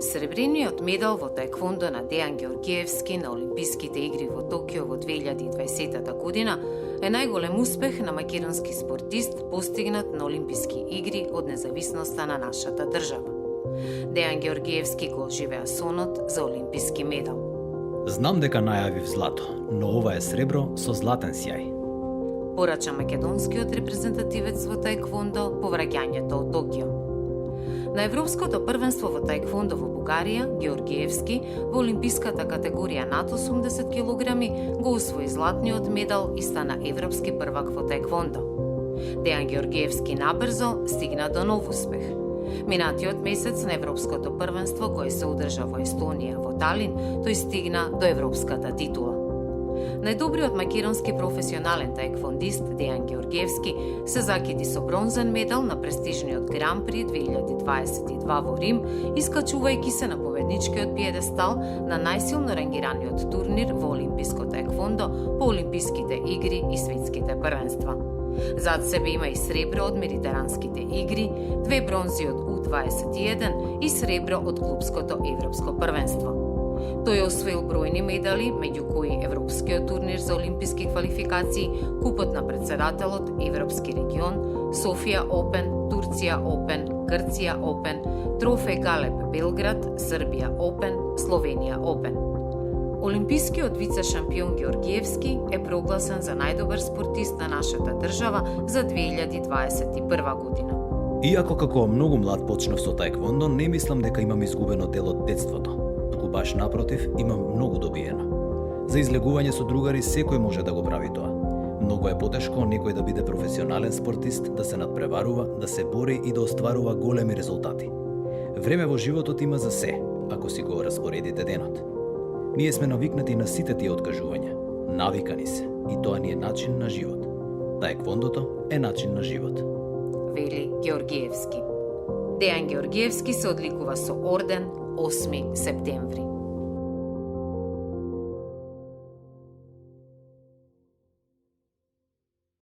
Сребрениот медал во таеквондо на Дејан Георгиевски на Олимписките игри во Токио во 2020 година е најголем успех на македонски спортист постигнат на Олимписки игри од независноста на нашата држава. Дејан Георгиевски го оживеа сонот за олимписки медал. Знам дека најавив злато, но ова е сребро со златен сјај. Порача македонскиот репрезентативец во таеквондо по враќањето од Токио. На Европското првенство во таеквондо во Бугарија, Георгиевски во олимписката категорија над 80 килограми го освои златниот медал и стана европски првак во таеквондо. Дејан Георгиевски набрзо стигна до нов успех. Минатиот месец на Европското првенство кој се одржа во Естонија во Талин, тој стигна до европската титула. Најдобриот македонски професионален таеквондист Дејан Георгиевски се закити со бронзен медал на престижниот Гран При 2022 во Рим, искачувајќи се на победничкиот пиедестал на најсилно рангираниот турнир во олимписко таеквондо по Олимписките игри и светските првенства. Зад себе има и сребро од Медитеранските игри, 2 бронзи од У21 и сребро од клубското европско првенство. Тој освоил бројни медали, меѓу кои Европскиот турнир за олимписки квалификации, Купот на председателот, Европски регион, Софија Опен, Турција Опен, Грција Опен, Трофеј Галеб Белград, Србија Опен, Словенија Опен. Олимпискиот вице-шампион Георгиевски е прогласен за најдобар спортист на нашата држава за 2021 година. Иако како многу млад почнав со таеквондо, не мислам дека имам изгубено дел од детството. Туку баш напротив, имам многу добиено. За излегување со другари секој може да го прави тоа. Многу е потешко некој да биде професионален спортист, да се надпреварува, да се бори и да остварува големи резултати. Време во животот има за се, ако си го распоредите денот. Ние сме навикнати на сите тие откажувања. Навикани се, и тоа ни е начин на живот. Таеквондото е начин на живот. Вели Георгиевски. Дејан Георгиевски се одликува со орден 8 септември.